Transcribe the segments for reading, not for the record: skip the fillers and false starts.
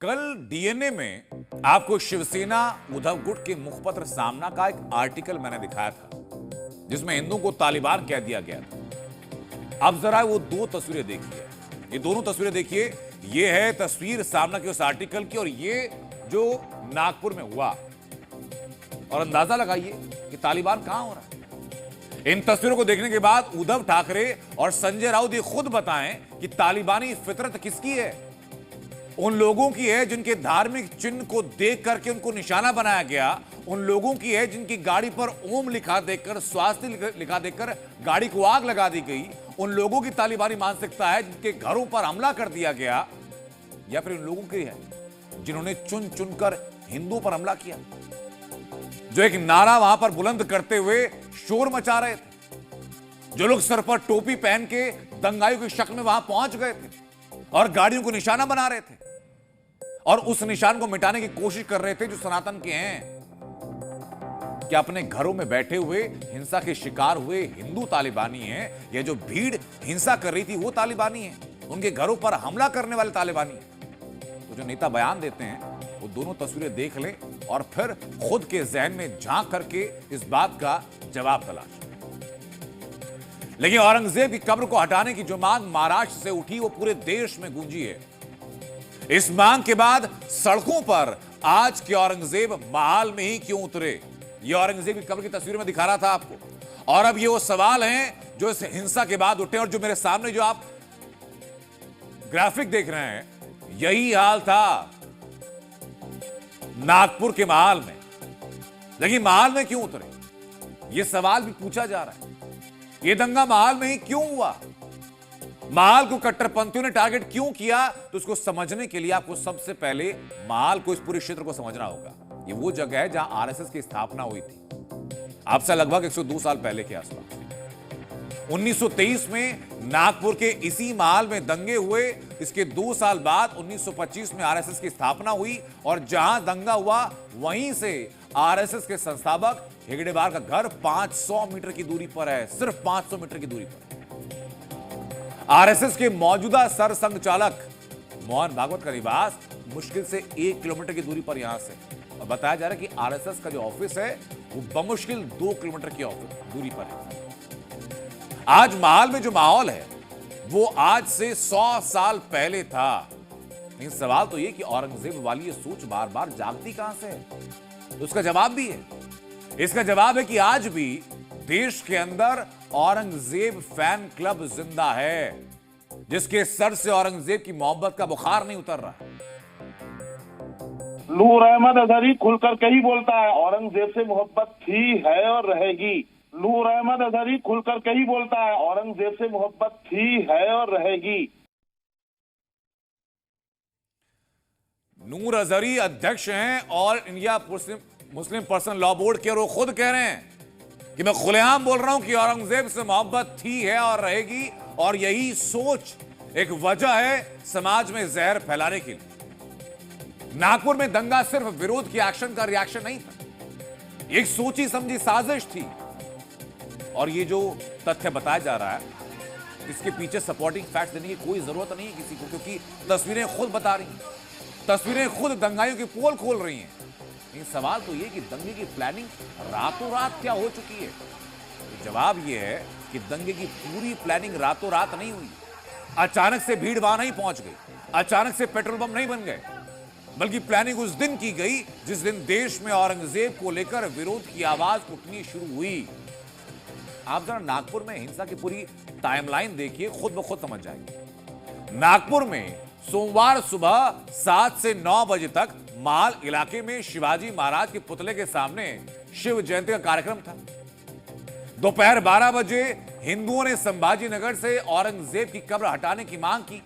कल डीएनए में आपको शिवसेना उद्धव गुट के मुखपत्र सामना का एक आर्टिकल मैंने दिखाया था जिसमें हिंदुओं को तालिबान कह दिया गया था। अब जरा वो दो तस्वीरें देखिए, ये दोनों तस्वीरें देखिए। ये है तस्वीर सामना के उस आर्टिकल की और ये जो नागपुर में हुआ, और अंदाजा लगाइए कि तालिबान कहां हो रहा है। इन तस्वीरों को देखने के बाद उद्धव ठाकरे और संजय राउत ये खुद बताएं कि तालिबानी फितरत किसकी है। उन लोगों की है जिनके धार्मिक चिन्ह को देख करके उनको निशाना बनाया गया, उन लोगों की है जिनकी गाड़ी पर ओम लिखा देखकर, स्वास्थ्य लिखा देखकर गाड़ी को आग लगा दी गई। उन लोगों की तालिबानी मानसिकता है जिनके घरों पर हमला कर दिया गया, या फिर उन लोगों की है जिन्होंने चुन चुनकर हिंदुओं पर हमला किया, जो एक नारा वहां पर बुलंद करते हुए शोर मचा रहे थे, जो लोग सर पर टोपी पहन के दंगाइयों की शक्ल में वहां पहुंच गए थे और गाड़ियों को निशाना बना रहे थे और उस निशान को मिटाने की कोशिश कर रहे थे, जो सनातन के हैं। क्या अपने घरों में बैठे हुए हिंसा के शिकार हुए हिंदू तालिबानी हैं, या जो भीड़ हिंसा कर रही थी वो तालिबानी है, उनके घरों पर हमला करने वाले तालिबानी है? तो जो नेता बयान देते हैं वो दोनों तस्वीरें देख लें और फिर खुद के जहन में झांक करके इस बात का जवाब तलाश। लेकिन औरंगजेब की कब्र को हटाने की जो मांग महाराष्ट्र से उठी वो पूरे देश में गूंजी है। इस मांग के बाद सड़कों पर आज के औरंगजेब महाल में ही क्यों उतरे, ये औरंगजेब की कब्र की तस्वीर में दिखा रहा था आपको। और अब ये वो सवाल हैं जो इस हिंसा के बाद उठे, और जो मेरे सामने जो आप ग्राफिक देख रहे हैं, यही हाल था नागपुर के महाल में। लेकिन महाल में क्यों उतरे, ये सवाल भी पूछा जा रहा है। ये दंगा महाल में ही क्यों हुआ, महाल को कट्टरपंथियों ने टारगेट क्यों किया, तो उसको समझने के लिए आपको सबसे पहले महाल को, इस पूरे क्षेत्र को समझना होगा। ये वो जगह है जहां आरएसएस की स्थापना हुई थी, अब से लगभग 102 साल पहले के आसपास। 1923 में नागपुर के इसी महाल में दंगे हुए। इसके 2 साल बाद 1925 में आरएसएस की स्थापना हुई और जहां दंगा हुआ वहीं से आरएसएस के संस्थापक हेगडेवार का घर 500 मीटर की दूरी पर है, सिर्फ 500 मीटर की दूरी पर। आरएसएस के मौजूदा सरसंघ चालक मोहन भागवत का निवास मुश्किल से 1 किलोमीटर की दूरी पर यहां से, और बताया जा रहा है कि आरएसएस का जो ऑफिस है वो बमुश्किल 2 किलोमीटर की दूरी पर है। आज महाल में जो माहौल है वो आज से 100 साल पहले था। लेकिन सवाल तो ये कि औरंगजेब वाली ये सोच बार बार जागती कहां से है, तो उसका जवाब भी है। इसका जवाब है कि आज भी देश के अंदर औरंगजेब फैन क्लब जिंदा है, जिसके सर से औरंगजेब की मोहब्बत का बुखार नहीं उतर रहा। नूर अहमद अजहरी खुलकर के ही बोलता है, औरंगजेब से मोहब्बत थी, है और रहेगी। नूर अहमद अजहरी खुलकर के ही बोलता है, औरंगजेब से मोहब्बत थी, है और रहेगी। नूर अजहरी अध्यक्ष हैं all India Muslim personal law board के, और वो खुद कह रहे हैं कि मैं खुलेआम बोल रहा हूं कि औरंगजेब से मोहब्बत थी, है और रहेगी, और यही सोच एक वजह है समाज में जहर फैलाने के लिए। नागपुर में दंगा सिर्फ विरोध की एक्शन का रिएक्शन नहीं था, एक सोची समझी साजिश थी। और ये जो तथ्य बताया जा रहा है, इसके पीछे सपोर्टिंग फैक्ट्स देने की कोई जरूरत नहीं है किसी को, क्योंकि तस्वीरें खुद बता रही हैं, तस्वीरें खुद दंगाइयों की पोल खोल रही हैं। लेकिन सवाल तो ये कि दंगे की प्लानिंग रातों रात क्या हो चुकी है। तो जवाब ये है कि दंगे की पूरी प्लानिंग रातों रात नहीं हुई। अचानक से भीड़ वहां नहीं पहुंच गई, अचानक से पेट्रोल बम नहीं बन गए, बल्कि प्लानिंग उस दिन की गई जिस दिन देश में औरंगजेब को लेकर विरोध की आवाज उठनी शुरू हुई। आप जरा नागपुर में हिंसा की पूरी टाइमलाइन देखिए, खुद ब खुद समझ जाएंगे। नागपुर में सोमवार सुबह 7 से 9 बजे तक महाल इलाके में शिवाजी महाराज के पुतले के सामने शिव जयंती का कार्यक्रम था। दोपहर 12 बजे हिंदुओं ने संभाजी नगर से औरंगजेब की कब्र हटाने की मांग की।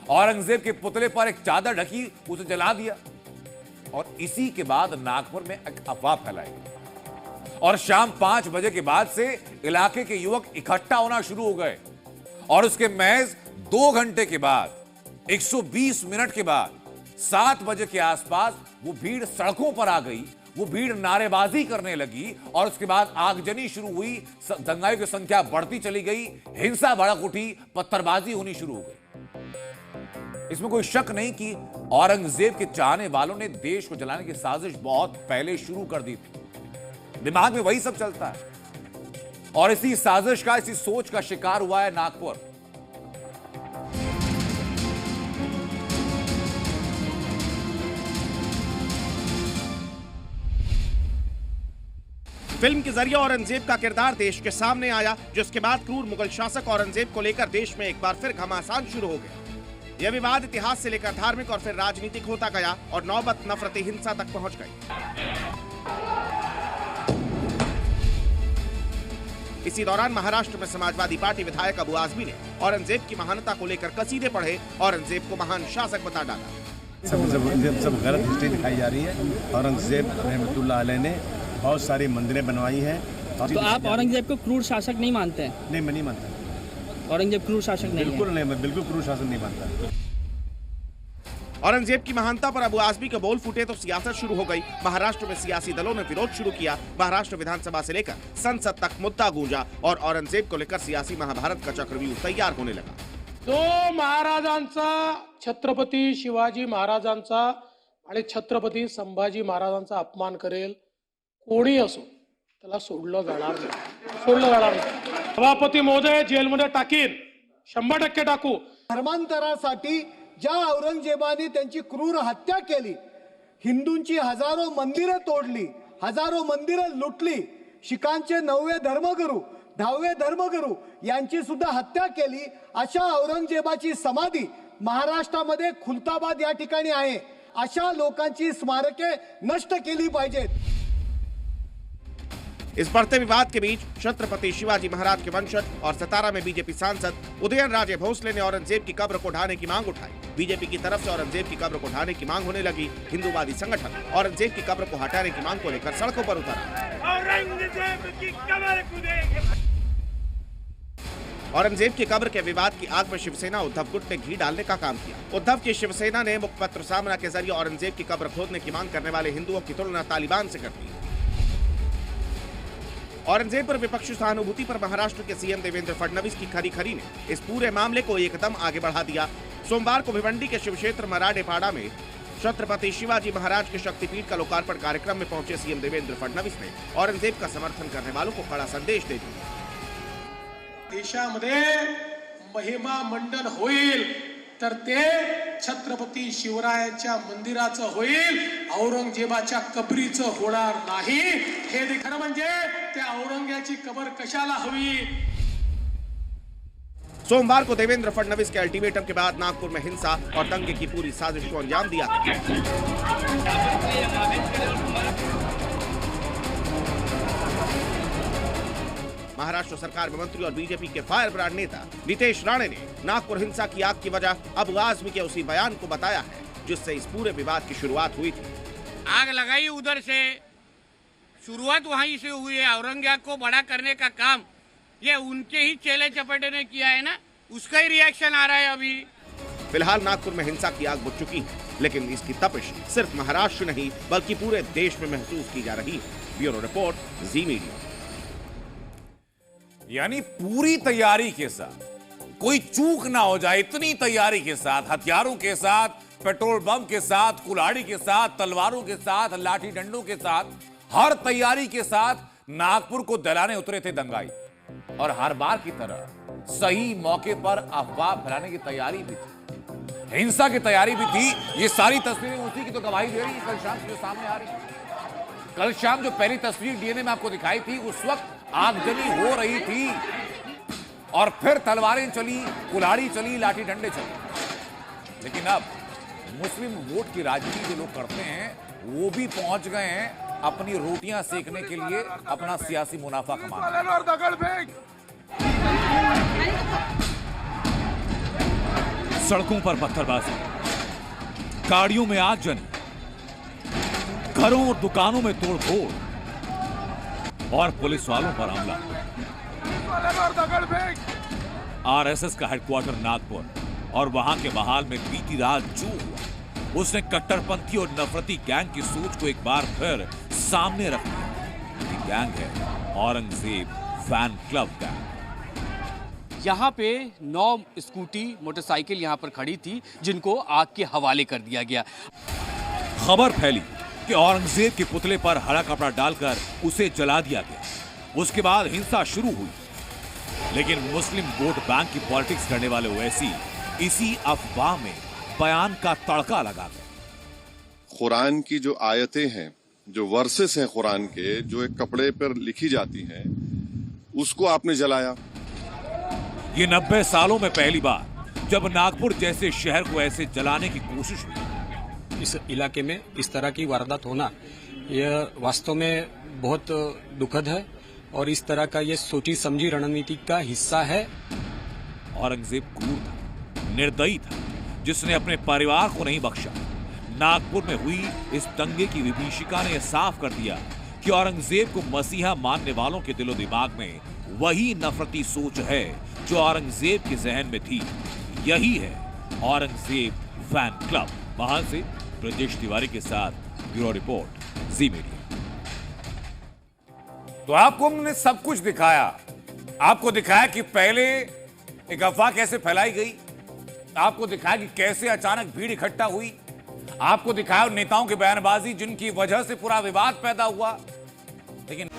औरंगजेब के पुतले पर एक चादर ढकी, उसे जला दिया, और इसी के बाद नागपुर में एक अफवाह फैलाई और शाम 5 बजे के बाद से इलाके के युवक इकट्ठा होना शुरू हो गए, और उसके महज 2 घंटे के बाद, 120 मिनट के बाद 7 बजे के आसपास वो भीड़ सड़कों पर आ गई। वो भीड़ नारेबाजी करने लगी और उसके बाद आगजनी शुरू हुई, दंगाइयों की संख्या बढ़ती चली गई, हिंसा भड़क उठी, पत्थरबाजी होनी शुरू हो गई। इसमें कोई शक नहीं कि औरंगजेब के चाहने वालों ने देश को जलाने की साजिश बहुत पहले शुरू कर दी थी। दिमाग में वही सब चलता है और इसी साजिश का, इसी सोच का शिकार हुआ है नागपुर। फिल्म के जरिए औरंगजेब का किरदार देश के सामने आया, जिसके बाद क्रूर मुगल शासक औरंगजेब को लेकर देश में एक बार फिर घमासान शुरू हो गया। यह विवाद इतिहास से लेकर धार्मिक और फिर राजनीतिक होता गया और नौबत नफरती हिंसा तक पहुंच गई। इसी दौरान महाराष्ट्र में समाजवादी पार्टी विधायक अबू आजमी ने औरंगजेब की महानता को लेकर कसीदे पढ़े, औरंगजेब को महान शासक बता डाला। सब गलत हिस्ट्री दिखाई जा रही है। औरंगजेब रहमतुल्लाह अलैह ने बहुत सारी मंदिरें बनवाई हैं। तो आप औरंगजेब को क्रूर शासक नहीं मानते हैं? नहीं, मैं नहीं मानता। औरंगजेब क्रूर शासक नहीं बिल्कुल नहीं, मैं बिल्कुल क्रूर शासक नहीं मानता। औरंगजेब की महानता पर अबू आजमी के बोल फूटे तो सियासत शुरू हो गई। महाराष्ट्र में सियासी दलों ने विरोध शुरू किया। महाराष्ट्र विधानसभा से लेकर संसद तक मुद्दा गूंजा और औरंगजेब को लेकर सियासी महाभारत का चक्रव्यूह तैयार होने लगा। तो महाराजांचा, छत्रपती शिवाजी महाराजांचा आणि छत्रपती संभाजी महाराजांचा अपमान करेल कोणी असो, त्याला सोडलं जाणार नाही। सभापती महोदय जेलमध्ये टाकीन, 100% टाकू। धर्मांतरासाठी ज्या औरंगजेबाने त्यांची क्रूर हत्या केली, हिंदूंची हजारो मंदिरे तोडली, हजारो मंदिरे लुटली, शिखांचे 9वे धर्मगुरू, 10वे धर्मगुरू यांची सुद्धा हत्या केली, अशा औरंगजेबाची समाधी महाराष्ट्रामध्ये खुलताबाद या ठिकाणी आहे। अशा लोकांची स्मारके नष्ट केली पाहिजेत। इस बढ़ते विवाद के बीच छत्रपति शिवाजी महाराज के वंशज और सतारा में बीजेपी सांसद उदयन राजे भोसले ने औरंगजेब की कब्र को ढाने की मांग उठाई। बीजेपी की तरफ से औरंगजेब की कब्र को ढाने की मांग होने लगी। हिंदूवादी संगठन औरंगजेब की कब्र को हटाने की मांग को लेकर सड़कों पर उतरा। औरंगजेब की कब्र के विवाद की आग में शिवसेना उद्धव गुट ने घी डालने का काम किया। उद्धव की शिवसेना ने मुखपत्र सामना के जरिए औरंगजेब की कब्र खोदने की मांग करने वाले हिंदुओं की तुलना तालिबान से करती है। औरंगजेब पर विपक्षी सहानुभूति पर महाराष्ट्र के सीएम देवेंद्र फडणवीस की खरी ने इस पूरे मामले को एकदम आगे बढ़ा दिया। सोमवार को भिवंडी के शिव क्षेत्र मराडेपाड़ा में छत्रपति शिवाजी महाराज के शक्तिपीठ का लोकार्पण कार्यक्रम में पहुंचे सीएम देवेंद्र फडणवीस ने औरंगजेब का समर्थन करने वालों को कड़ा संदेश दे दिया। देशामध्ये महिमा मंडन होईल तर ते छत्रपती शिवरायांच्या मंदिराचं होईल, औरंगजेबाच्या कबरीचं होणार नाही। हे खरं म्हणजे त्या औरंगजेबाची कबर कशाला हवी। सोमवार को देवेंद्र फडणवीस के अल्टीमेटम के बाद नागपुर में हिंसा और दंगे की पूरी साजिश को अंजाम दिया। महाराष्ट्र सरकार में मंत्री और बीजेपी के फायर ब्रांड नेता नितेश राणे ने नागपुर हिंसा की आग की वजह अबू आजमी के उसी बयान को बताया है जिससे इस पूरे विवाद की शुरुआत हुई थी। आग लगाई उधर से, शुरुआत वहीं से हुई है। औरंगजेब को बड़ा करने का काम ये उनके ही चेले चपेटे ने किया है ना, उसका ही रिएक्शन आ रहा है अभी। फिलहाल नागपुर में हिंसा की आग बुझ चुकी है, लेकिन इसकी तपिश सिर्फ महाराष्ट्र नहीं बल्कि पूरे देश में महसूस की जा रही है। ब्यूरो रिपोर्ट, जी मीडिया। यानी पूरी तैयारी के साथ, कोई चूक ना हो जाए, इतनी तैयारी के साथ, हथियारों के साथ, पेट्रोल बम के साथ, कुल्हाड़ी के साथ, तलवारों के साथ, लाठी डंडों के साथ, हर तैयारी के साथ नागपुर को दलाने उतरे थे दंगाई। और हर बार की तरह सही मौके पर अफवाह फैलाने की तैयारी भी थी, हिंसा की तैयारी भी थी। ये सारी तस्वीरें उसी की तो गवाही दे रही है। कल शाम जो सामने आ रही है, कल शाम जो पहली तस्वीर डीएनए में आपको दिखाई थी, उस वक्त आगजनी हो रही थी और फिर तलवारें चली, कुल्हाड़ी चली, लाठी डंडे चले। लेकिन अब मुस्लिम वोट की राजनीति जो लोग करते हैं वो भी पहुंच गए हैं अपनी रोटियां सेकने के लिए, अपना सियासी मुनाफा कमाने। सड़कों पर पत्थरबाजी, गाड़ियों में आगजनी, घरों और दुकानों में तोड़फोड़ और पुलिस वालों पर हमला। आरएसएस का हेडक्वार्टर नागपुर और वहां के महाल में बीती रात जो हुआ उसने कट्टरपंथी और नफरती गैंग की सोच को एक बार फिर सामने रख दिया। ये गैंग है औरंगजेब फैन क्लब गैंग। यहाँ पे 9 स्कूटी मोटरसाइकिल यहाँ पर खड़ी थी जिनको आग के हवाले कर दिया गया। खबर फैली कि औरंगजेब के पुतले पर हरा कपड़ा डालकर उसे जला दिया गया। उसके बाद हिंसा शुरू हुई, लेकिन मुस्लिम वोट बैंक की पॉलिटिक्स करने वाले ओवैसी इसी अफवाह में बयान का तड़का लगा गए। कुरान की जो आयतें हैं, जो वर्सेस हैं कुरान के, जो एक कपड़े पर लिखी जाती हैं, उसको आपने जलाया। ये 90 सालों में पहली बार जब नागपुर जैसे शहर को ऐसे जलाने की कोशिश हुई। इस इलाके में इस तरह की वारदात होना यह वास्तव में बहुत दुखद है और इस तरह का ये सोची समझी रणनीति का हिस्सा है। औरंगजेब क्रूर था, निर्दयी था, जिसने अपने परिवार को नहीं बख्शा। नागपुर में हुई इस दंगे की विभीषिका ने यह साफ कर दिया कि औरंगजेब को मसीहा मानने वालों के दिलो दिमाग में वही नफरती सोच है जो औरंगजेब के जहन में थी। यही है औरंगजेब फैन क्लब। वहां से ब्रजेश तिवारी के साथ ब्यूरो रिपोर्ट, जी मीडिया। तो आपको हमने सब कुछ दिखाया। आपको दिखाया कि पहले एक अफवाह कैसे फैलाई गई, आपको दिखाया कि कैसे अचानक भीड़ इकट्ठा हुई, आपको दिखाया नेताओं की बयानबाजी जिनकी वजह से पूरा विवाद पैदा हुआ। लेकिन